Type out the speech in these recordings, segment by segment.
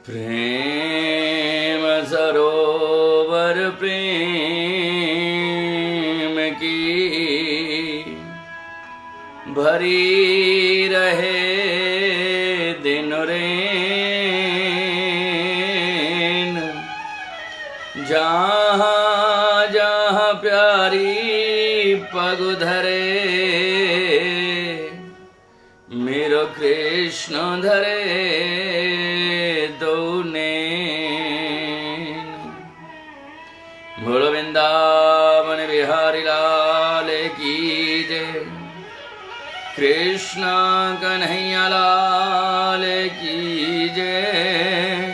प्रेम सरोवर प्रेम की भरी रहे दिन रेन, जहाँ जहाँ प्यारी पग धरे मेरो कृष्ण धरे दो नैन। बोलो वृंदावन बिहारी लाल की जय, कृष्ण कन्हैया लाल की जय,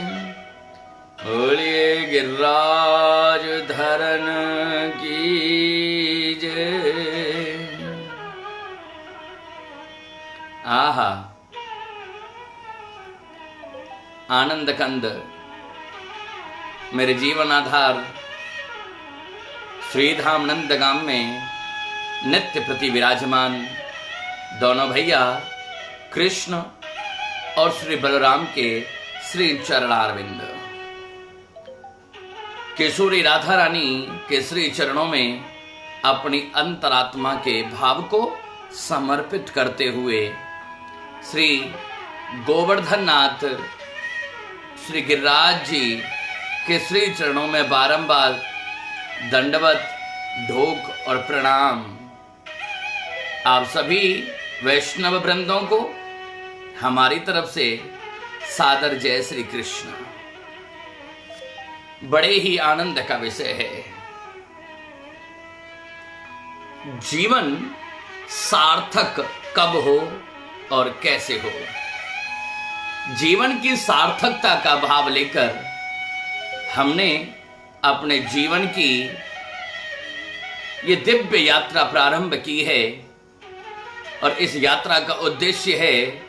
बोलिए गिरिराज धरन की जय। आहा, आनंद कंद मेरे जीवन आधार श्रीधाम नंदगाम में नित्य प्रति विराजमान दोनों भैया कृष्ण और श्री बलराम के श्री चरणारविंद, किशोरी राधा रानी के श्री चरणों में अपनी अंतरात्मा के भाव को समर्पित करते हुए श्री गोवर्धन नाथ श्री गिरिराज जी के श्री चरणों में बारंबार दंडवत ढोक और प्रणाम। आप सभी वैष्णव वृंदों को हमारी तरफ से सादर जय श्री कृष्ण। बड़े ही आनंद का विषय है, जीवन सार्थक कब हो और कैसे हो। जीवन की सार्थकता का भाव लेकर हमने अपने जीवन की ये दिव्य यात्रा प्रारंभ की है और इस यात्रा का उद्देश्य है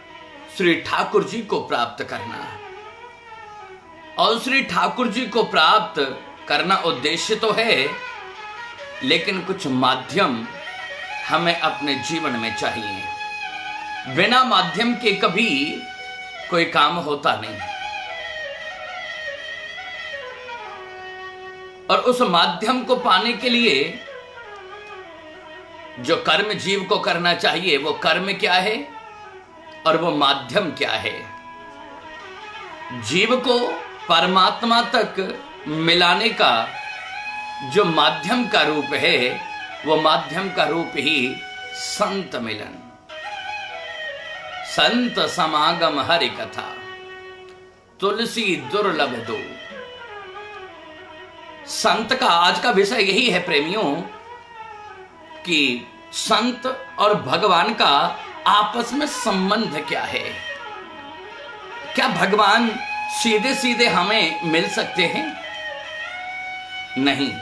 श्री ठाकुर जी को प्राप्त करना। और श्री ठाकुर जी को प्राप्त करना उद्देश्य तो है, लेकिन कुछ माध्यम हमें अपने जीवन में चाहिए। बिना माध्यम के कभी कोई काम होता नहीं, और उस माध्यम को पाने के लिए जो कर्म जीव को करना चाहिए वो कर्म क्या है और वो माध्यम क्या है। जीव को परमात्मा तक मिलाने का जो माध्यम का रूप है वो माध्यम का रूप ही संत मिलन, संत समागम हरि कथा, तुलसी दुर्लभ दो। संत का आज का विषय यही है प्रेमियों कि संत और भगवान का आपस में संबंध क्या है। क्या भगवान सीधे सीधे हमें मिल सकते हैं? नहीं।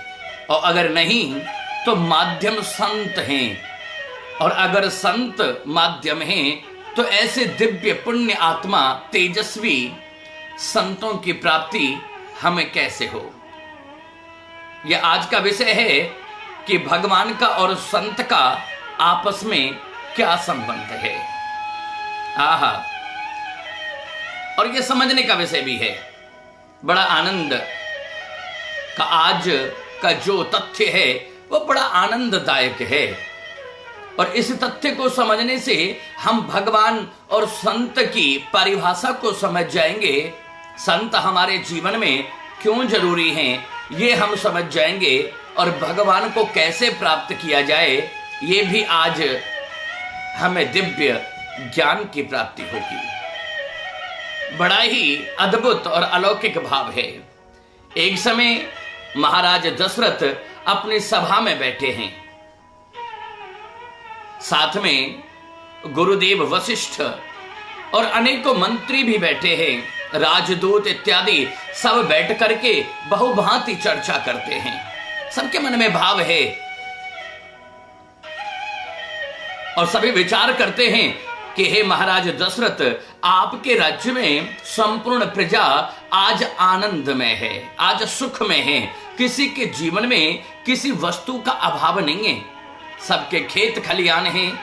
और अगर नहीं तो माध्यम संत हैं, और अगर संत माध्यम हैं तो ऐसे दिव्य पुण्य आत्मा तेजस्वी संतों की प्राप्ति हमें कैसे हो। यह आज का विषय है कि भगवान का और संत का आपस में क्या संबंध है। आहा, और यह समझने का विषय भी है। बड़ा आनंद का आज का जो तथ्य है वो बड़ा आनंददायक है, और इस तथ्य को समझने से हम भगवान और संत की परिभाषा को समझ जाएंगे। संत हमारे जीवन में क्यों जरूरी हैं ये हम समझ जाएंगे, और भगवान को कैसे प्राप्त किया जाए ये भी आज हमें दिव्य ज्ञान की प्राप्ति होगी। बड़ा ही अद्भुत और अलौकिक भाव है। एक समय महाराज दशरथ अपनी सभा में बैठे हैं, साथ में गुरुदेव वशिष्ठ और अनेकों मंत्री भी बैठे हैं, राजदूत इत्यादि सब बैठ करके बहुभांति चर्चा करते हैं। सबके मन में भाव है और सभी विचार करते हैं कि हे महाराज दशरथ, आपके राज्य में संपूर्ण प्रजा आज आनंद में है, आज सुख में है। किसी के जीवन में किसी वस्तु का अभाव नहीं है। सबके खेत खलियान हैं,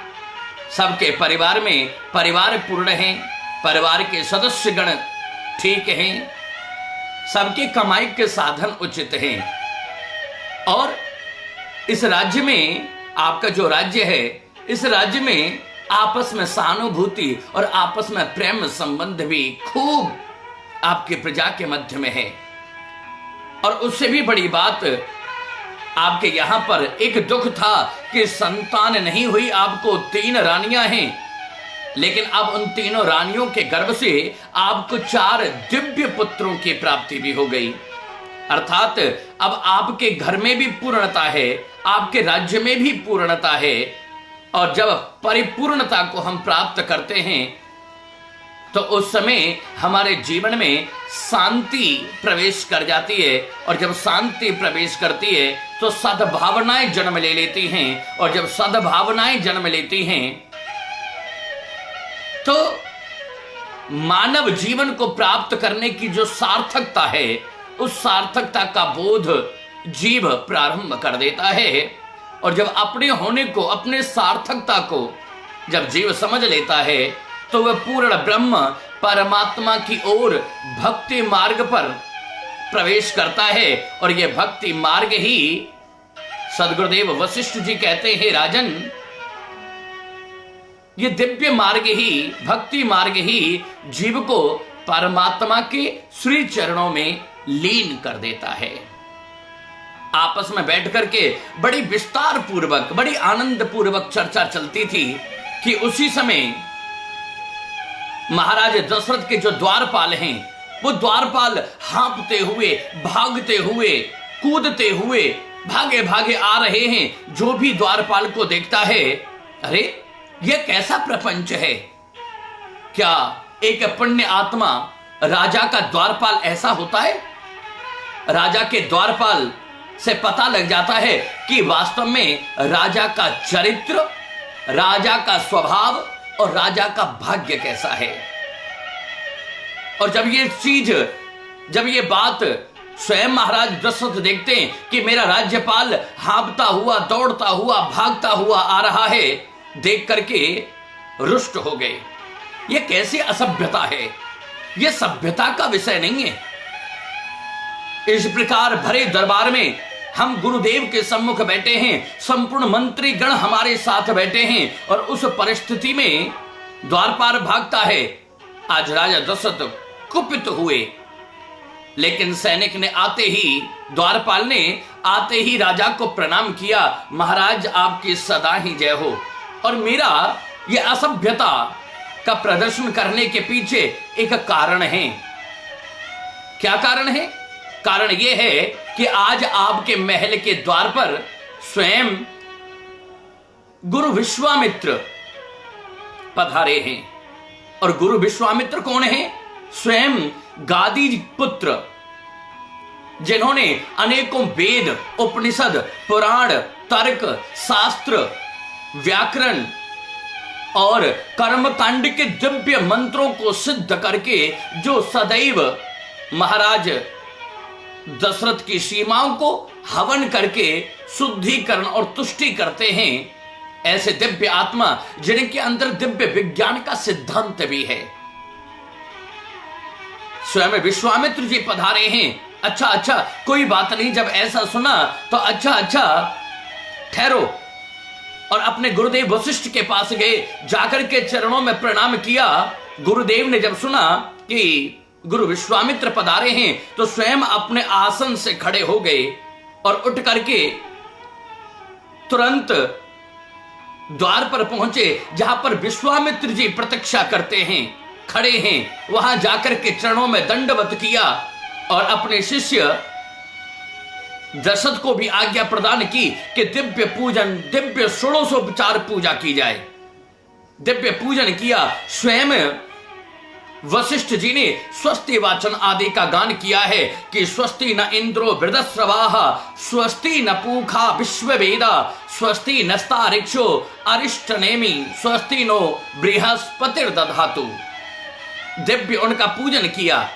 सबके परिवार में परिवार पूर्ण हैं, परिवार के सदस्यगण ठीक हैं, सबके कमाई के साधन उचित हैं। और इस राज्य में, आपका जो राज्य है, इस राज्य में आपस में सहानुभूति और आपस में प्रेम संबंध भी खूब आपके प्रजा के मध्य में है। और उससे भी बड़ी बात, आपके यहां पर एक दुख था कि संतान नहीं हुई। आपको 3 रानियां हैं, लेकिन अब उन तीनों रानियों के गर्भ से आपको 4 दिव्य पुत्रों की प्राप्ति भी हो गई। अर्थात अब आपके घर में भी पूर्णता है, आपके राज्य में भी पूर्णता है। और जब परिपूर्णता को हम प्राप्त करते हैं तो उस समय हमारे जीवन में शांति प्रवेश कर जाती है। और जब शांति प्रवेश करती है तो सद्भावनाएं जन्म ले लेती हैं। और जब सद्भावनाएं जन्म लेती हैं तो मानव जीवन को प्राप्त करने की जो सार्थकता है, उस सार्थकता का बोध जीव प्रारंभ कर देता है। और जब अपने होने को, अपने सार्थकता को जब जीव समझ लेता है तो वह पूर्ण ब्रह्म परमात्मा की ओर भक्ति मार्ग पर प्रवेश करता है। और यह भक्ति मार्ग ही, सद्गुरुदेव वशिष्ठ जी कहते हैं, राजन, ये दिव्य मार्ग ही, भक्ति मार्ग ही जीव को परमात्मा के श्री चरणों में लीन कर देता है। आपस में बैठ करके बड़ी विस्तार पूर्वक, बड़ी आनंद पूर्वक चर्चा चलती थी कि उसी समय महाराज दशरथ के जो द्वारपाल हैं, वो द्वारपाल हाँफते हुए, भागते हुए, कूदते हुए, भागे भागे आ रहे हैं। जो भी द्वारपाल को देखता है, अरे यह कैसा प्रपंच है? क्या एक पुण्य आत्मा राजा का द्वारपाल ऐसा होता है? राजा के द्वारपाल से पता लग जाता है कि वास्तव में राजा का चरित्र, राजा का स्वभाव और राजा का भाग्य कैसा है। और जब ये चीज, जब ये बात स्वयं महाराज दशरथ देखते हैं कि मेरा राज्यपाल हाँफता हुआ, दौड़ता हुआ, भागता हुआ आ रहा है, देख करके रुष्ट हो गए। ये कैसी असभ्यता है? ये सभ्यता का विषय नहीं है। इस प्रकार भरे दरबार में हम गुरुदेव के सम्मुख बैठे हैं, संपूर्ण मंत्री गण हमारे साथ बैठे हैं, और उस परिस्थिति में द्वारपाल भागता है। आज राजा दशरथ कुपित हुए, लेकिन सैनिक ने आते ही, द्वारपाल ने आते ही राजा को प्रणाम किया, महाराज आपकी सदा ही जय हो। और मेरा यह असभ्यता का प्रदर्शन करने के पीछे एक कारण है। क्या कारण है? कारण यह है कि आज आपके महल के द्वार पर स्वयं गुरु विश्वामित्र पधारे हैं। और गुरु विश्वामित्र कौन है? स्वयं गादी पुत्र, जिन्होंने अनेकों वेद, उपनिषद, पुराण, तर्क, शास्त्र, व्याकरण और कर्मकांड के दिव्य मंत्रों को सिद्ध करके जो सदैव महाराज दशरथ की सीमाओं को हवन करके शुद्धिकरण और तुष्टि करते हैं, ऐसे दिव्य आत्मा जिनके अंदर दिव्य विज्ञान का सिद्धांत भी है, स्वयं विश्वामित्र जी पधारे हैं। अच्छा, कोई बात नहीं, जब ऐसा सुना तो अच्छा ठहरो। और अपने गुरुदेव वशिष्ठ के पास गए, जाकर के चरणों में प्रणाम किया। गुरुदेव ने जब सुना कि गुरु विश्वामित्र पधारे हैं तो स्वयं अपने आसन से खड़े हो गए और उठ करके तुरंत द्वार पर पहुंचे, जहां पर विश्वामित्र जी प्रतीक्षा करते हैं, खड़े हैं। वहां जाकर के चरणों में दंडवत किया और अपने शिष्य दशरथ को भी आज्ञा प्रदान की कि दिव्य पूजन, दिव्य षोडशोपचार पूजा की जाए। दिव्य पूजन किया। स्वयं वशिष्ठ जी ने स्वस्ति वाचन आदि का गान किया है कि स्वस्ति न इंद्रो वृदस्रवाः, स्वस्ति न पूखा विश्ववेदा, स्वस्ति नस्तारिक्षो अरिष्टनेमि, स्वस्ति नो बृहस्पतिर्दधातु। दिव्य उनका पूजन किया।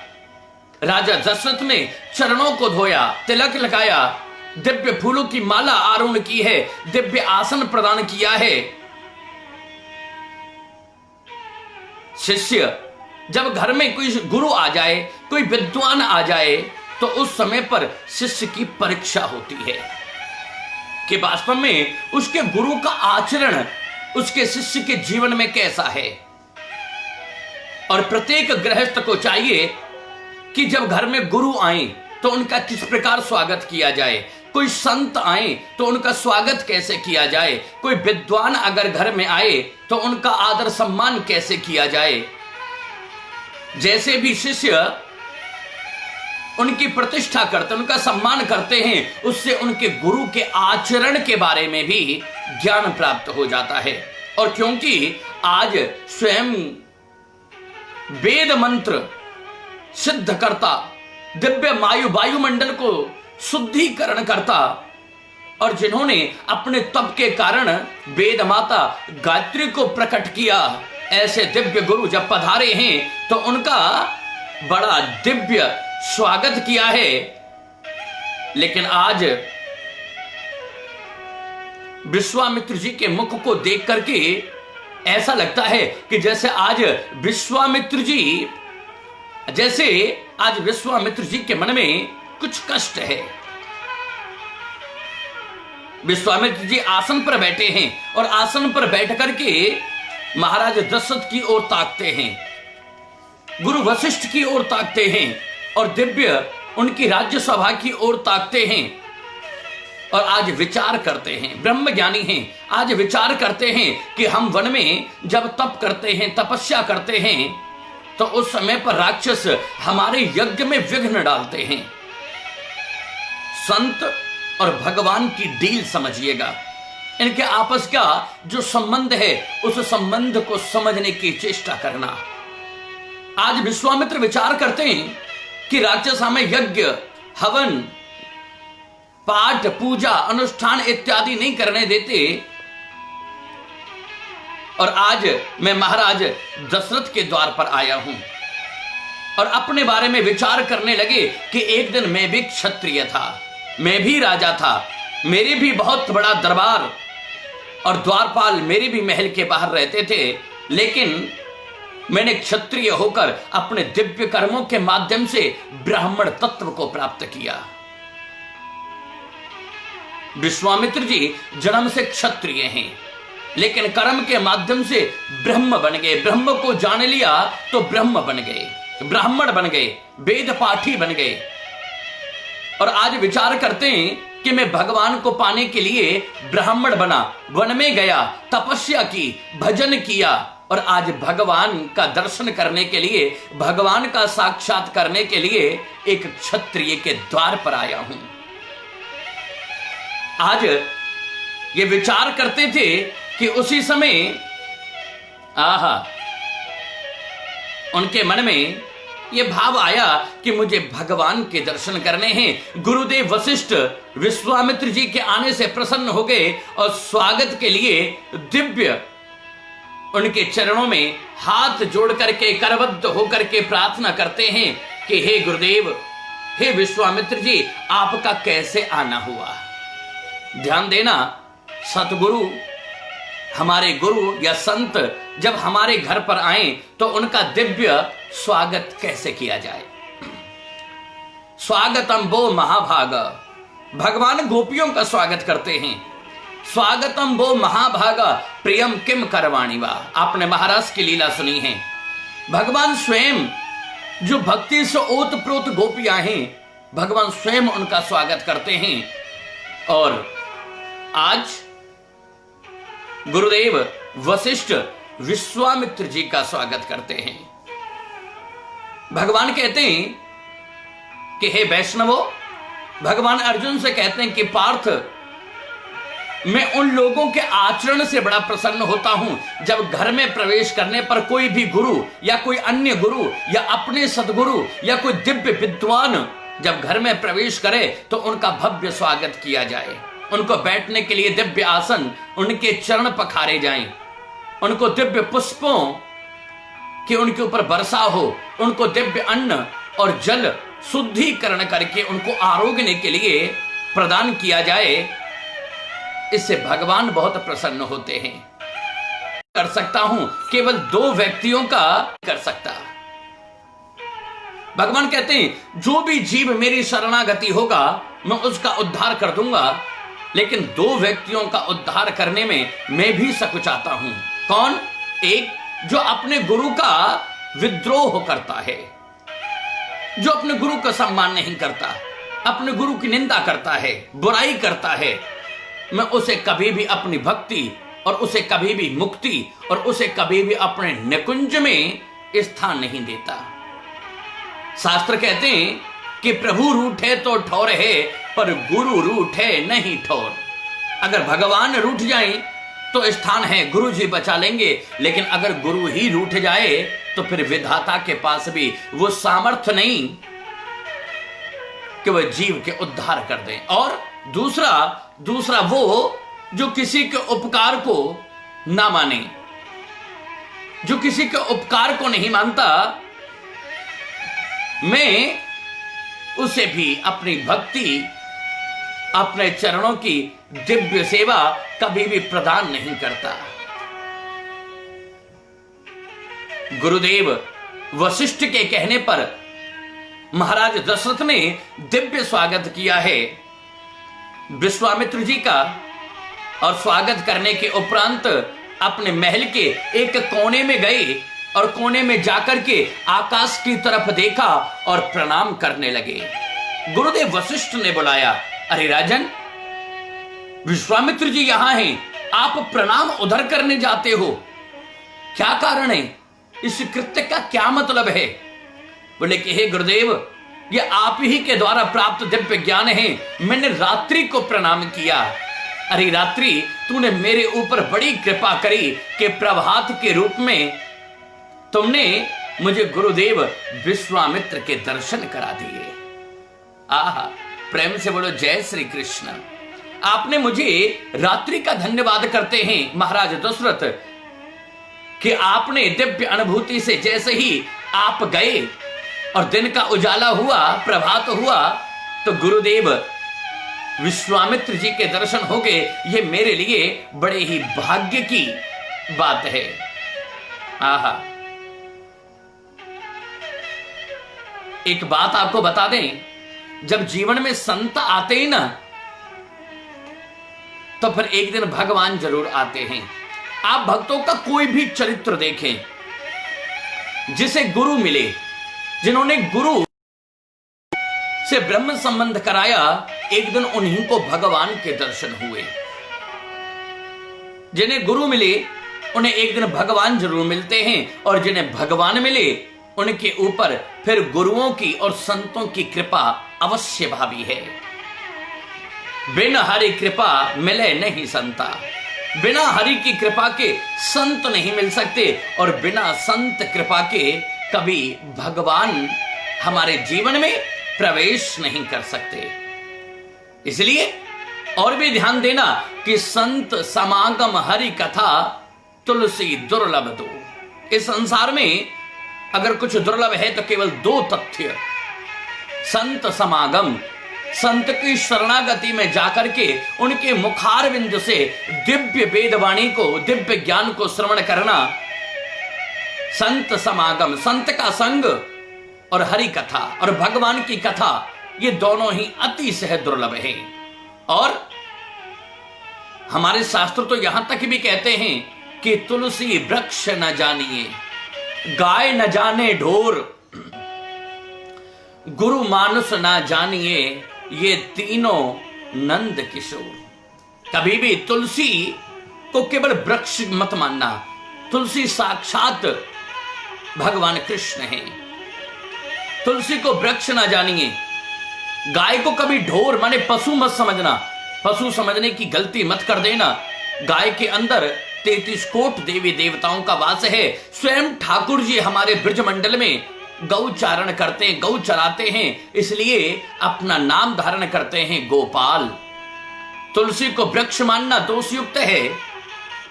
राजा दशरथ ने चरणों को धोया, तिलक लगाया, दिव्य फूलों की माला आरोहण की है, दिव्य आसन प्रदान किया है। शिष्य, जब घर में कोई गुरु आ जाए, कोई विद्वान आ जाए, तो उस समय पर शिष्य की परीक्षा होती है कि वास्तव में उसके गुरु का आचरण उसके शिष्य के जीवन में कैसा है। और प्रत्येक गृहस्थ को चाहिए कि जब घर में गुरु आए तो उनका किस प्रकार स्वागत किया जाए, कोई संत आए तो उनका स्वागत कैसे किया जाए, कोई विद्वान अगर घर में आए तो उनका आदर सम्मान कैसे किया जाए। जैसे भी शिष्य उनकी प्रतिष्ठा करते, उनका सम्मान करते हैं, उससे उनके गुरु के आचरण के बारे में भी ज्ञान प्राप्त हो जाता है। और क्योंकि आज स्वयं वेद मंत्र सिद्ध करता, दिव्य वायुमंडल को शुद्धिकरण करता, और जिन्होंने अपने तप के कारण वेद माता गायत्री को प्रकट किया, ऐसे दिव्य गुरु जब पधारे हैं तो उनका बड़ा दिव्य स्वागत किया है। लेकिन आज विश्वामित्र जी के मुख को देख करके ऐसा लगता है कि जैसे आज विश्वामित्र जी के मन में कुछ कष्ट है। विश्वामित्र जी आसन पर बैठे हैं और आसन पर बैठ करके महाराज दशरथ की ओर ताकते हैं, गुरु वशिष्ठ की ओर ताकते हैं और दिव्य उनकी राज्यसभा की ओर ताकते हैं और आज विचार करते हैं। ब्रह्म ज्ञानी हैं, आज विचार करते हैं कि हम वन में जब तप करते हैं, तपस्या करते हैं, तो उस समय पर राक्षस हमारे यज्ञ में विघ्न डालते हैं। संत और भगवान की डील समझिएगा, इनके आपस का जो संबंध है उस संबंध को समझने की चेष्टा करना। आज विश्वामित्र विचार करते हैं कि राक्षस हमें यज्ञ, हवन, पाठ, पूजा, अनुष्ठान इत्यादि नहीं करने देते, और आज मैं महाराज दशरथ के द्वार पर आया हूं और अपने बारे में विचार करने लगे कि एक दिन मैं भी क्षत्रिय था, मैं भी राजा था, मेरे भी बहुत बड़ा दरबार और द्वारपाल मेरे भी महल के बाहर रहते थे, लेकिन मैंने क्षत्रिय होकर अपने दिव्य कर्मों के माध्यम से ब्राह्मण तत्व को प्राप्त किया। विश्वामित्र जी जन्म से क्षत्रिय हैं, लेकिन कर्म के माध्यम से ब्रह्म बन गए, ब्रह्म को जान लिया तो ब्रह्म बन गए, ब्राह्मण बन गए, वेद पाठी बन गए। और आज विचार करते हैं कि मैं भगवान को पाने के लिए ब्राह्मण बना, वन में गया, तपस्या की, भजन किया, और आज भगवान का दर्शन करने के लिए, भगवान का साक्षात करने के लिए एक क्षत्रिय के द्वार पर आया हूं। आज ये विचार करते थे कि उसी समय उनके मन में ये भाव आया कि मुझे भगवान के दर्शन करने हैं। गुरुदेव वशिष्ठ विश्वामित्र जी के आने से प्रसन्न हो गए और स्वागत के लिए दिव्य उनके चरणों में हाथ जोड़ करके करबद्ध होकर के प्रार्थना करते हैं कि हे गुरुदेव, हे विश्वामित्र जी, आपका कैसे आना हुआ। ध्यान देना, सतगुरु, हमारे गुरु या संत जब हमारे घर पर आए तो उनका दिव्य स्वागत कैसे किया जाए। स्वागतम वो महाभाग, भगवान गोपियों का स्वागत करते हैं। स्वागतम वो महाभागा प्रियम किम करवाणी वा। आपने महाराज की लीला सुनी है। भगवान स्वयं जो भक्ति से ओतप्रोत गोपियां हैं, भगवान स्वयं उनका स्वागत करते हैं। और आज गुरुदेव वशिष्ठ विश्वामित्र जी का स्वागत करते हैं। भगवान कहते हैं कि हे वैष्णवो, भगवान अर्जुन से कहते हैं कि पार्थ, मैं उन लोगों के आचरण से बड़ा प्रसन्न होता हूं जब घर में प्रवेश करने पर कोई भी गुरु या कोई अन्य गुरु या अपने सदगुरु या कोई दिव्य विद्वान जब घर में प्रवेश करे तो उनका भव्य स्वागत किया जाए, उनको बैठने के लिए दिव्य आसन, उनके चरण पखारे जाएं, उनको दिव्य पुष्पों कि उनके ऊपर वर्षा हो, उनको दिव्य अन्न और जल शुद्धिकरण करके उनको आरोग्य के लिए प्रदान किया जाए। इससे भगवान बहुत प्रसन्न होते हैं। कर सकता हूं, केवल 2 व्यक्तियों का कर सकता। भगवान कहते हैं जो भी जीव मेरी शरणागति होगा मैं उसका उद्धार कर दूंगा, लेकिन दो व्यक्तियों का उद्धार करने में मैं भी सकुचाता हूं। कौन? एक जो अपने गुरु का विद्रोह करता है, जो अपने गुरु का सम्मान नहीं करता, अपने गुरु की निंदा करता है, बुराई करता है, मैं उसे कभी भी अपनी भक्ति और उसे कभी भी मुक्ति और उसे कभी भी अपने निकुंज में स्थान नहीं देता। शास्त्र कहते हैं कि प्रभु रूठे तो ठौर है, पर गुरु रूठे नहीं ठौर। अगर भगवान रूठ जाए तो स्थान है, गुरु जी बचा लेंगे, लेकिन अगर गुरु ही रूठ जाए तो फिर विधाता के पास भी वो सामर्थ्य नहीं कि वह जीव के उद्धार कर दें। और दूसरा वो जो किसी के उपकार को ना माने, जो किसी के उपकार को नहीं मानता, मैं उसे भी अपनी भक्ति, अपने चरणों की दिव्य सेवा कभी भी प्रदान नहीं करता। गुरुदेव वशिष्ठ के कहने पर महाराज दशरथ ने दिव्य स्वागत किया है विश्वामित्र जी का, और स्वागत करने के उपरांत अपने महल के एक कोने में गए और कोने में जाकर के आकाश की तरफ देखा और प्रणाम करने लगे। गुरुदेव वशिष्ठ ने बुलाया, अरे राजन, विश्वामित्र जी यहां हैं, आप प्रणाम उधर करने जाते हो, क्या कारण है? इस कृत्य का क्या मतलब है? बोले कि हे गुरुदेव, ये आप ही के द्वारा प्राप्त दिव्य ज्ञान है, मैंने रात्रि को प्रणाम किया। अरे रात्रि, तूने मेरे ऊपर बड़ी कृपा करी कि प्रभात के रूप में तुमने मुझे गुरुदेव विश्वामित्र के दर्शन करा दिए। आहा, प्रेम से बोलो जय श्री कृष्ण। आपने मुझे रात्रि का धन्यवाद करते हैं महाराज दशरथ कि आपने दिव्य अनुभूति से जैसे ही आप गए और दिन का उजाला हुआ, प्रभात हुआ, तो गुरुदेव विश्वामित्र जी के दर्शन हो गए। ये मेरे लिए बड़े ही भाग्य की बात है। आहा, एक बात आपको बता दें, जब जीवन में संत आते हैं ना, तो फिर एक दिन भगवान जरूर आते हैं। आप भक्तों का कोई भी चरित्र देखें, जिसे गुरु मिले, जिन्होंने गुरु से ब्रह्म संबंध कराया, एक दिन उन्हीं को भगवान के दर्शन हुए। जिन्हें गुरु मिले उन्हें एक दिन भगवान जरूर मिलते हैं, और जिन्हें भगवान मिले उनके ऊपर फिर गुरुओं की और संतों की कृपा अवश्य भावी है। बिना हरि कृपा मिले नहीं संता, बिना हरि की कृपा के संत नहीं मिल सकते, और बिना संत कृपा के कभी भगवान हमारे जीवन में प्रवेश नहीं कर सकते। इसलिए और भी ध्यान देना कि संत समागम हरि कथा तुलसी दुर्लभ दो। इस संसार में अगर कुछ दुर्लभ है तो केवल दो तथ्य, संत समागम, संत की शरणागति में जाकर के उनके मुखारविंद से दिव्य वेदवाणी को, दिव्य ज्ञान को श्रवण करना, संत समागम, संत का संग, और हरि कथा और भगवान की कथा, ये दोनों ही अतिशय दुर्लभ है। और हमारे शास्त्र तो यहां तक भी कहते हैं कि तुलसी वृक्ष न जानिए, गाय न जाने ढोर, गुरु मानुष न जानिए, ये तीनों नंद किशोर। कभी भी तुलसी को केवल वृक्ष मत मानना, तुलसी साक्षात भगवान कृष्ण है। तुलसी को वृक्ष ना जानिए, गाय को कभी ढोर माने पशु मत समझना, पशु समझने की गलती मत कर देना। गाय के अंदर 33 कोट देवी देवताओं का वास है। स्वयं ठाकुर जी हमारे ब्रजमंडल में गौचारण करते हैं, गौ चराते हैं, इसलिए अपना नाम धारण करते हैं गोपाल। तुलसी को वृक्ष मानना दोषयुक्त है,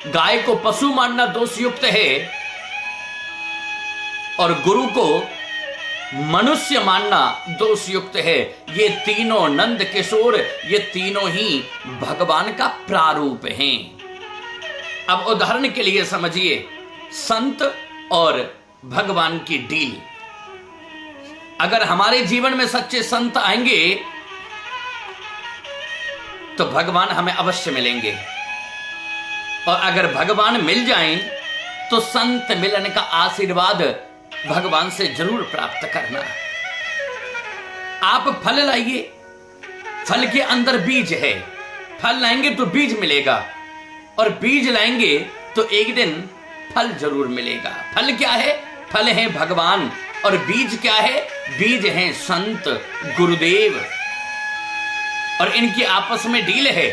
गाय को पशु मानना दोषयुक्त है, और गुरु को मनुष्य मानना दोषयुक्त है। ये तीनों नंद किशोर, ये तीनों ही भगवान का प्रारूप हैं। अब उदाहरण के लिए समझिए संत और भगवान की डील। अगर हमारे जीवन में सच्चे संत आएंगे तो भगवान हमें अवश्य मिलेंगे, और अगर भगवान मिल जाएं तो संत मिलन का आशीर्वाद भगवान से जरूर प्राप्त करना। आप फल लाइए, फल के अंदर बीज है, फल लाएंगे तो बीज मिलेगा, और बीज लाएंगे तो एक दिन फल जरूर मिलेगा। फल क्या है? फल है भगवान, और बीज क्या है? बीज है संत गुरुदेव, और इनकी आपस में डील है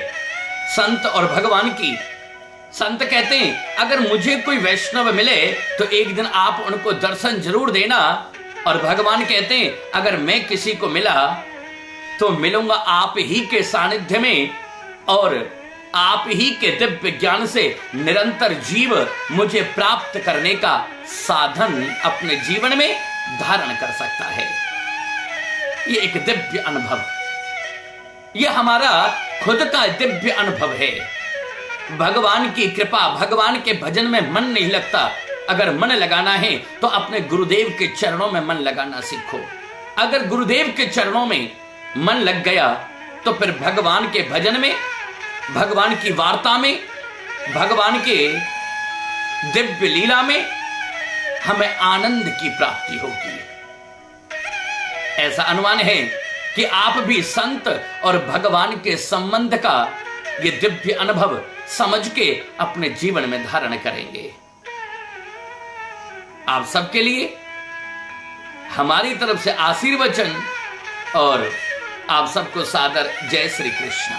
संत और भगवान की। संत कहते हैं अगर मुझे कोई वैष्णव मिले तो एक दिन आप उनको दर्शन जरूर देना, और भगवान कहते हैं अगर मैं किसी को मिला तो मिलूंगा आप ही के सानिध्य में, और आप ही के दिव्य ज्ञान से निरंतर जीव मुझे प्राप्त करने का साधन अपने जीवन में धारण कर सकता है। ये एक दिव्य अनुभव, ये हमारा खुद का दिव्य अनुभव है। भगवान की कृपा, भगवान के भजन में मन नहीं लगता, अगर मन लगाना है तो अपने गुरुदेव के चरणों में मन लगाना सीखो। अगर गुरुदेव के चरणों में मन लग गया तो फिर भगवान के भजन में, भगवान की वार्ता में, भगवान के दिव्य लीला में हमें आनंद की प्राप्ति होगी। ऐसा अनुमान है कि आप भी संत और भगवान के संबंध का ये दिव्य अनुभव समझ के अपने जीवन में धारण करेंगे। आप सबके लिए हमारी तरफ से आशीर्वचन, और आप सबको सादर जय श्री कृष्ण।